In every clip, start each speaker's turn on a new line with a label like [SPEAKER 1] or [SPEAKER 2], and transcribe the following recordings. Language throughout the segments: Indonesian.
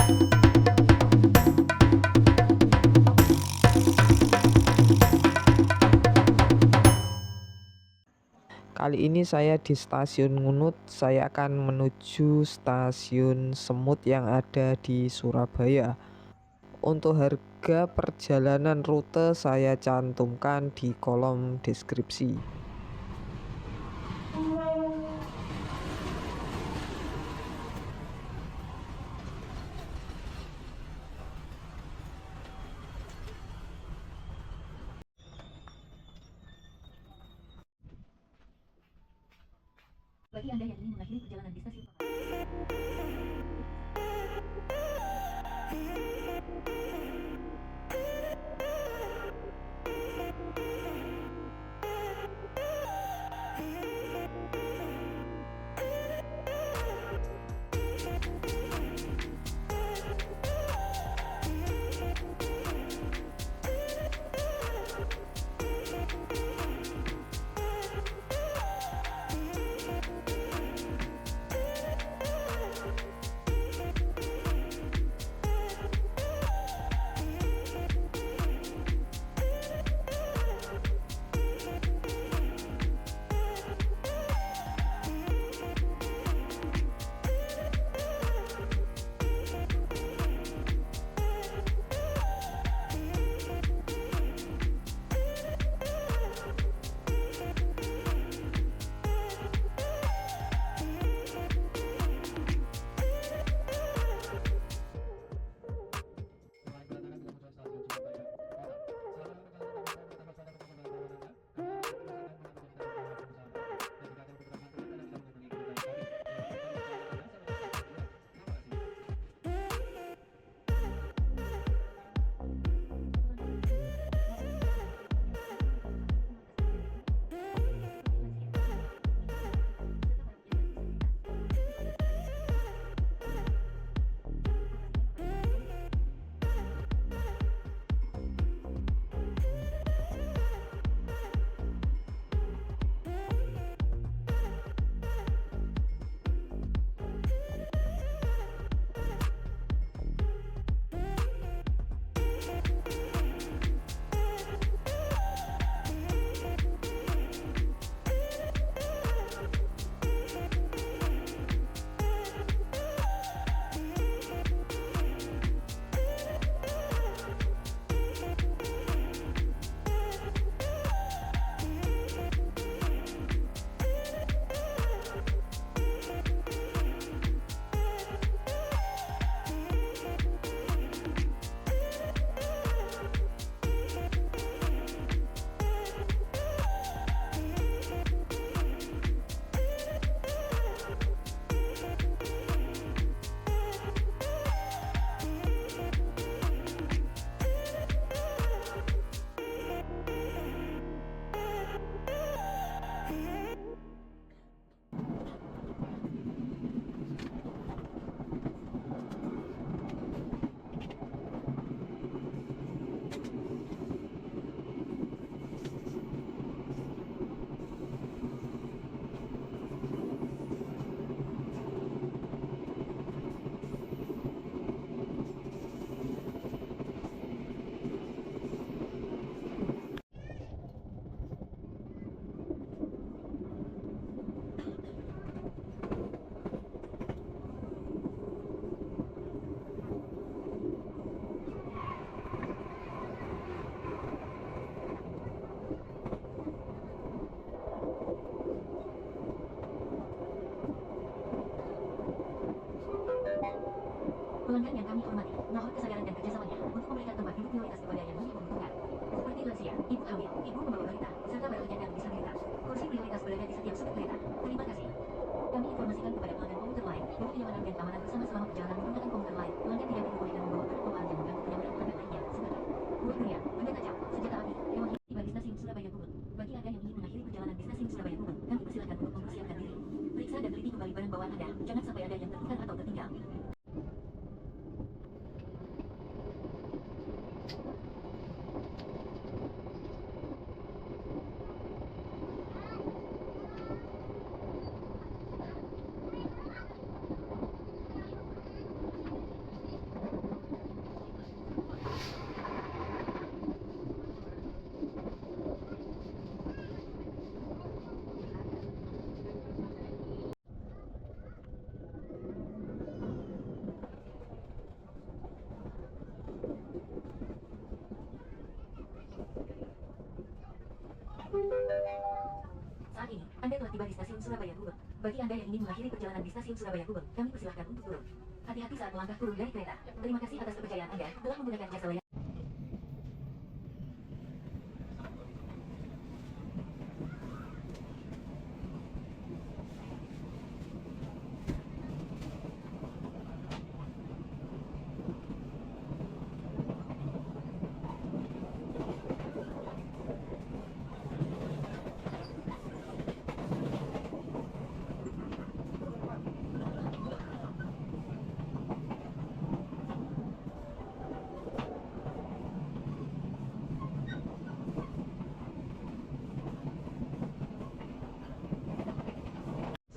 [SPEAKER 1] Kali ini saya di Stasiun Ngunut. Saya akan menuju Stasiun Semut yang ada di Surabaya. Untuk harga perjalanan rute saya cantumkan di kolom deskripsi.
[SPEAKER 2] Bagi Anda yang ingin mengakhiri perjalanan di stasiun pelanggan yang kami hormati, mohon kesadaran dan kerjasamanya untuk memberikan tempat duduk prioritas kepada yang lebih membutuhkan, seperti lansia, ibu hamil, ibu membawa balita, serta para penyandang disabilitas. Kursi prioritas berada di setiap sudut kereta. Terima kasih. Kami informasikan kepada pelanggan komuter lain bahwa kenyamanan dan keamanan bersama selama perjalanan menggunakan komuter lain. Pelanggan tidak diperbolehkan membawa barang bawaan yang mengganggu kenyamanan pelanggan lainnya. Silakan. Buah durian, benda tajam, senjata api, hewan hidup tiba di stasiun Surabaya Gubeng. Bagi Anda yang ingin mengakhiri perjalanan di stasiun Surabaya Gubeng, kami persilakan untuk mempersiapkan diri. Periksa dan teliti kembali barang bawaan Anda. Jangan sampai ada yang tertukar atau tertinggal. tiba di stasiun Surabaya Gubeng. Bagi Anda yang ingin mengakhiri perjalanan di stasiun Surabaya Gubeng, kami persilahkan untuk turun. Hati-hati saat melangkah turun dari kereta. Terima kasih atas kepercayaan Anda telah menggunakan jasa layanan.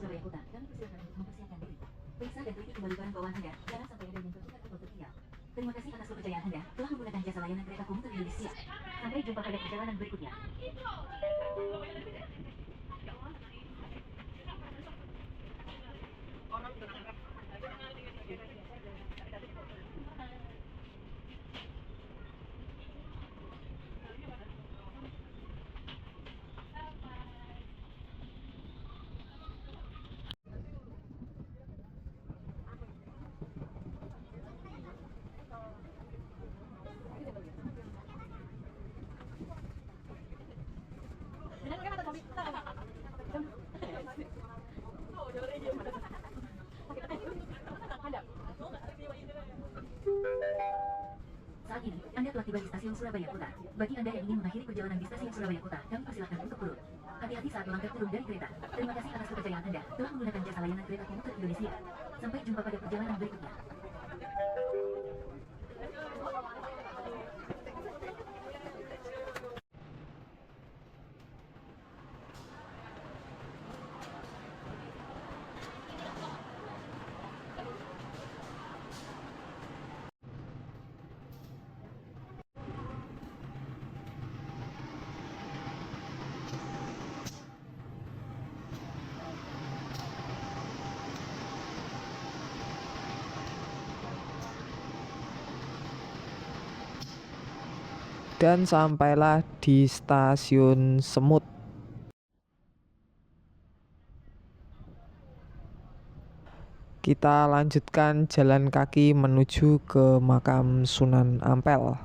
[SPEAKER 2] Surabaya Kota, kami persilahkan untuk mempersiapkan diri. Periksa dan teliti kembali barang bawaan Anda, jangan sampai ada yang tertukar atau tertinggal. Terima kasih atas kepercayaan Anda telah menggunakan jasa layanan kereta komuter Indonesia. Sampai jumpa pada perjalanan berikutnya. Saat ini, Anda telah tiba di stasiun Surabaya Kota. Bagi Anda yang ingin mengakhiri perjalanan di stasiun Surabaya Kota, kami persilahkan untuk turun. Hati-hati saat melangkah turun dari kereta. Terima kasih atas kepercayaan Anda telah menggunakan jasa layanan kereta komuter Indonesia. Sampai jumpa pada perjalanan berikutnya.
[SPEAKER 1] Dan sampailah di stasiun Semut. Kita lanjutkan jalan kaki menuju ke makam Sunan Ampel.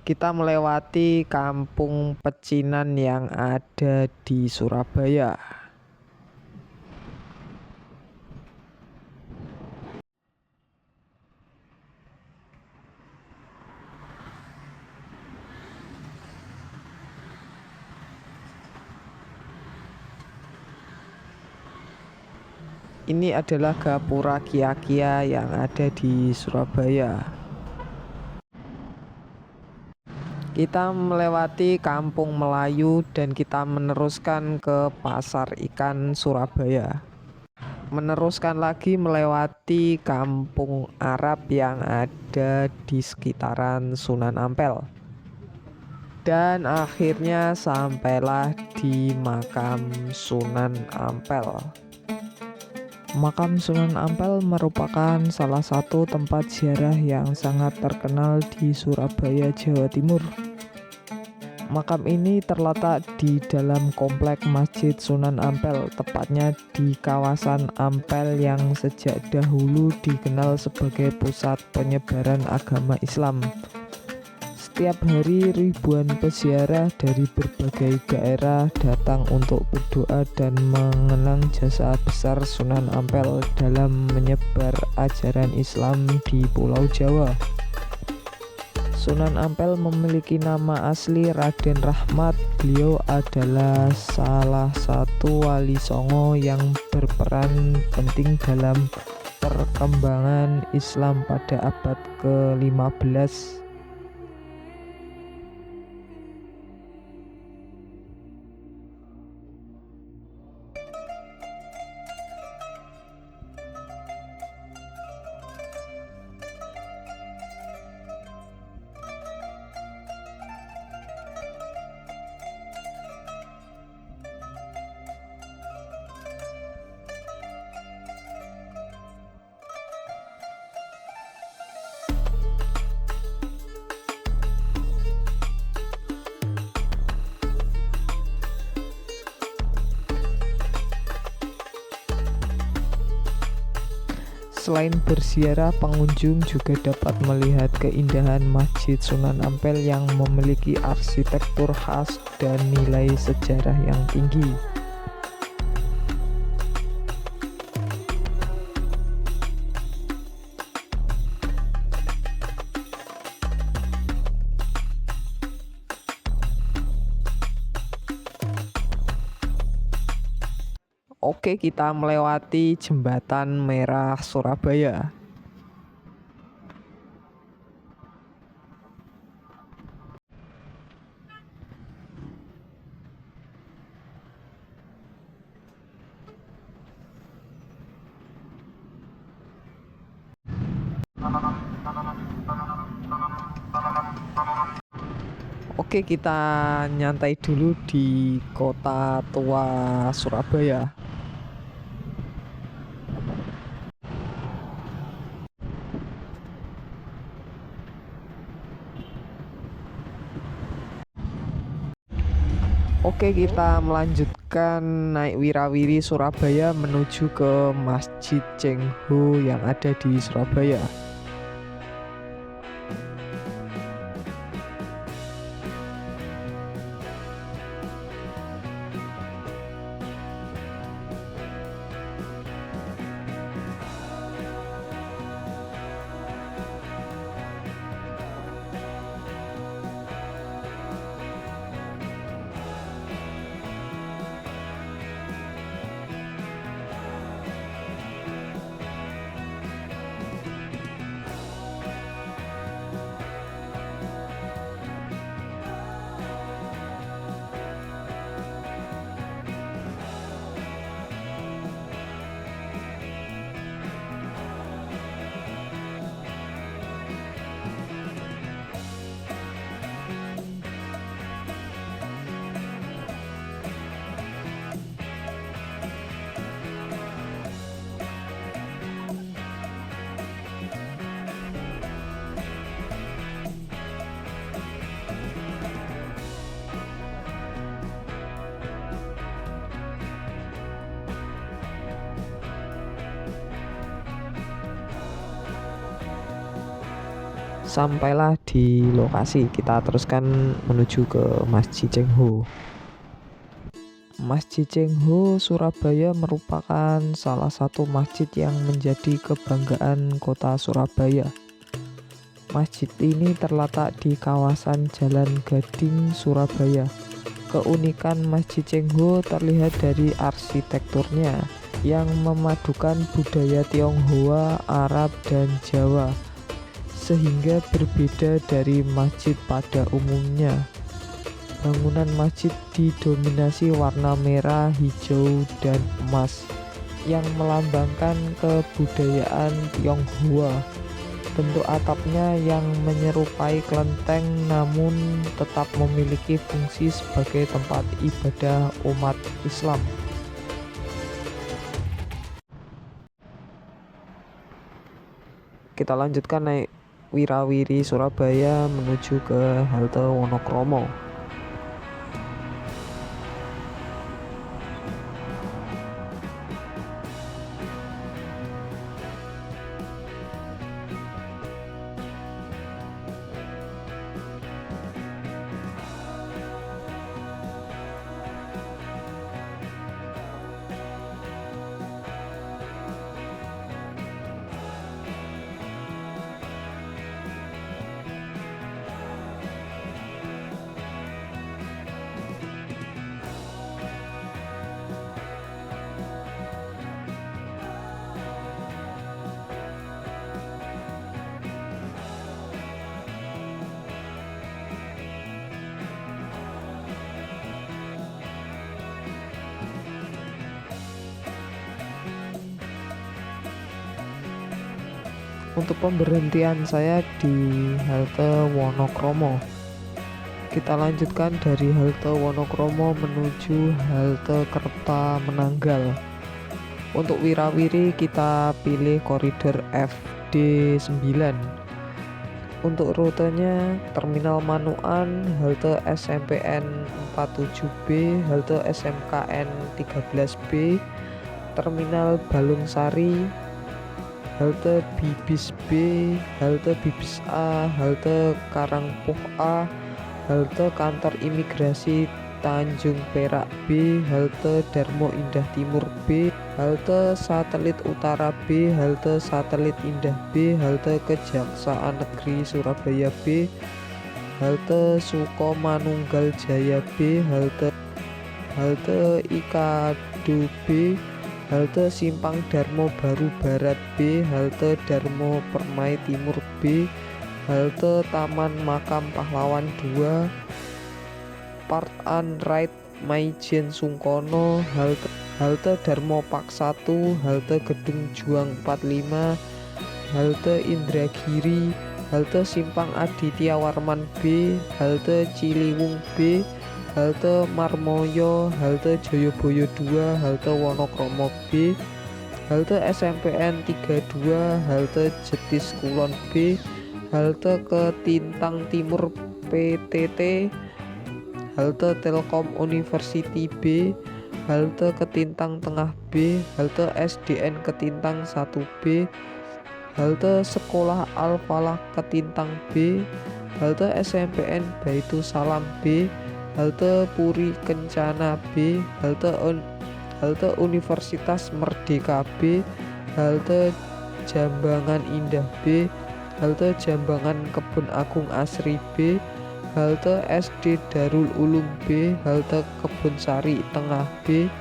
[SPEAKER 1] Kita melewati kampung pecinan yang ada di Surabaya. Ini adalah Gapura Kia-Kia yang ada di Surabaya. Kita melewati Kampung Melayu dan kita meneruskan ke Pasar Ikan Surabaya. Meneruskan lagi melewati Kampung Arab yang ada di sekitaran Sunan Ampel. Dan akhirnya sampailah di makam Sunan Ampel. Makam Sunan Ampel merupakan salah satu tempat ziarah yang sangat terkenal di Surabaya, Jawa Timur. Makam ini terletak di dalam komplek Masjid Sunan Ampel, tepatnya di kawasan Ampel yang sejak dahulu dikenal sebagai pusat penyebaran agama Islam. Setiap hari ribuan peziarah dari berbagai daerah datang untuk berdoa dan mengenang jasa besar Sunan Ampel dalam menyebar ajaran Islam di Pulau Jawa. Sunan Ampel memiliki nama asli Raden Rahmat. Beliau adalah salah satu wali songo yang berperan penting dalam perkembangan Islam pada abad ke-15. Selain berziarah, pengunjung juga dapat melihat keindahan Masjid Sunan Ampel yang memiliki arsitektur khas dan nilai sejarah yang tinggi. Oke, kita melewati Jembatan Merah Surabaya. Oke, kita nyantai dulu di Kota Tua Surabaya. Oke, kita melanjutkan naik Wirawiri Surabaya menuju ke Masjid Cengho yang ada di Surabaya. Sampailah di lokasi, kita teruskan menuju ke Masjid Cengho. Masjid Cengho Surabaya merupakan salah satu masjid yang menjadi kebanggaan kota Surabaya. Masjid ini terletak di kawasan Jalan Gading, Surabaya. Keunikan Masjid Cengho terlihat dari arsitekturnya yang memadukan budaya Tionghoa, Arab, dan Jawa, sehingga berbeda dari masjid pada umumnya. Bangunan masjid didominasi warna merah, hijau, dan emas yang melambangkan kebudayaan Tionghoa. Bentuk atapnya yang menyerupai kelenteng namun tetap memiliki fungsi sebagai tempat ibadah umat Islam. Kita lanjutkan naik Wirawiri Surabaya menuju ke halte Wonokromo. Untuk pemberhentian saya di halte Wonokromo. Kita lanjutkan dari halte Wonokromo menuju halte Kertamanunggal. Untuk Wirawiri kita pilih koridor FD9. Untuk rutenya Terminal Manuan, halte SMPN 47B, halte SMKN 13B, Terminal Balungsari, halte Bibis B, halte Bibis A, halte Karangpoh A, halte kantor imigrasi Tanjung Perak B, halte Darmo Indah Timur B, halte Satelit Utara B, halte Satelit Indah B, halte Kejaksaan Negeri Surabaya B, halte Sukomanunggal Jaya B, halte Ikadu B, halte Simpang Darmo Baru Barat B, halte Darmo Permai Timur B, halte Taman Makam Pahlawan 2, Part and Ride Maijen Sungkono, halte Darmo Park 1, halte Gedung Juang 45, halte Indragiri, halte Simpang Aditya Warman B, halte Ciliwung B, halte Marmoyo, halte Joyoboyo 2, halte Wonokromo B, halte SMPN 32, halte Jetis Kulon B, halte Ketintang Timur PTT, halte Telkom University B, halte Ketintang Tengah B, halte SDN Ketintang 1B, halte Sekolah Al-Falah Ketintang B, halte SMPN Baitu Salam B, halte Puri Kencana B, halte Universitas Merdeka B, halte Jambangan Indah B, halte Jambangan Kebun Agung Asri B, halte SD Darul Ulum B, halte Kebun Sari Tengah B,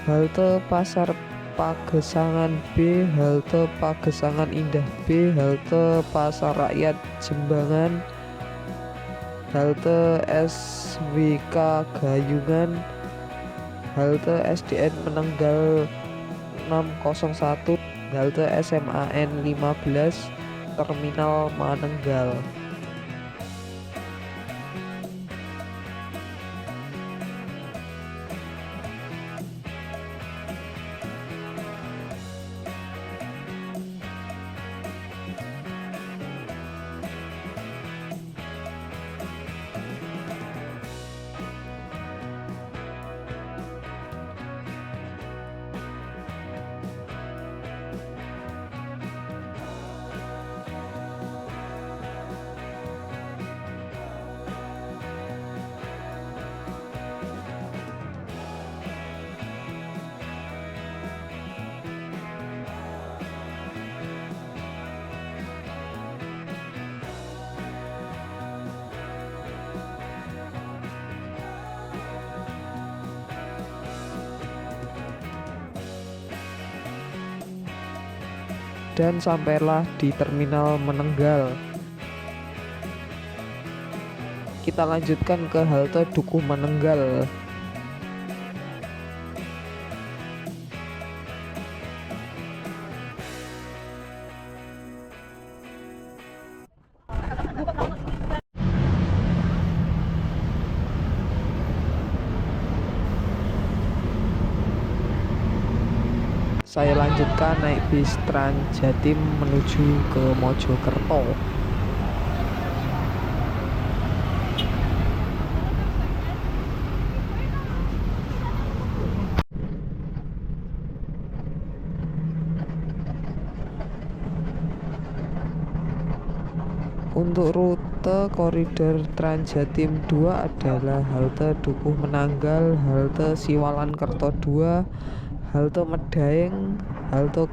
[SPEAKER 1] halte Pasar Pagesangan B, halte Pagesangan Indah B, halte Pasar Rakyat Jembangan, halte SWK Gayungan, halte SDN Menenggal 601, halte SMAN 15, Terminal Manenggal. Dan sampailah di Terminal Menenggal. Kita lanjutkan ke halte Dukuh Menenggal. Saya lanjutkan naik bis Trans Jatim menuju ke Mojokerto. Untuk rute koridor Trans Jatim 2 adalah halte Dukuh Menanggal, halte Siwalan Kerto 2, halte Medaeng, halte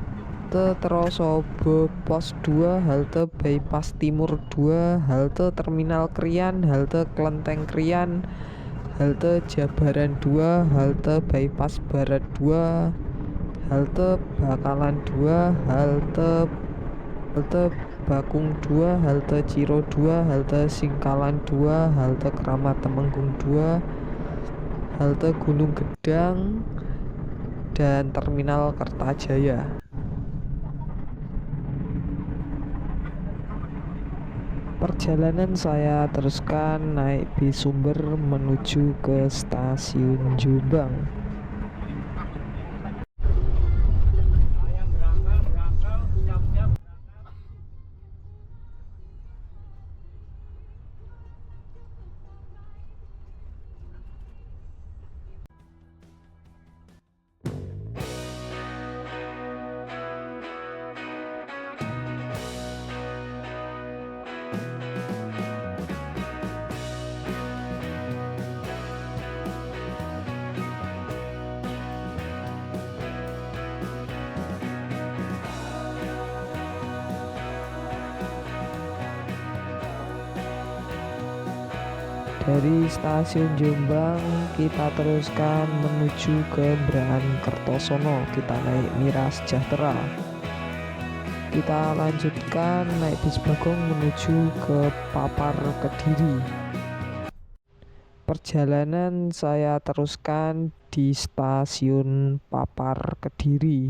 [SPEAKER 1] Terosobo Pos 2, halte Bypass Timur 2, halte Terminal Krian, halte Klenteng Krian, halte Jabaran 2, halte Bypass Barat 2, halte Bakalan 2, halte Bakung 2, halte Ciro 2, halte Singkalan 2, halte Keramat Temenggung 2, halte Gunung Gedang, dan Terminal Kertajaya. Perjalanan saya teruskan naik bis Sumber menuju ke stasiun Jombang. Dari stasiun Jombang kita teruskan menuju ke Braan Kertosono, kita naik Mira Sejahtera. Kita lanjutkan naik bis Bagong menuju ke Papar Kediri. Perjalanan saya teruskan di stasiun Papar Kediri.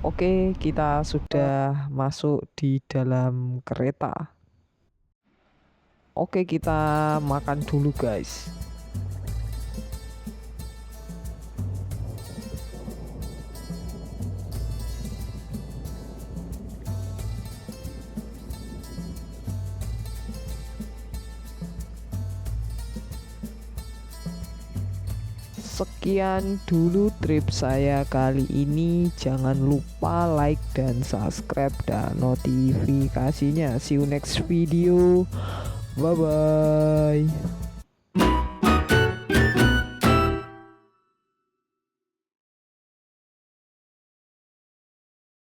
[SPEAKER 1] Oke, kita sudah masuk di dalam kereta. Oke, kita makan dulu guys. Sekian dulu trip saya kali ini. Jangan lupa like dan subscribe dan notifikasinya. See you next video. Bye bye.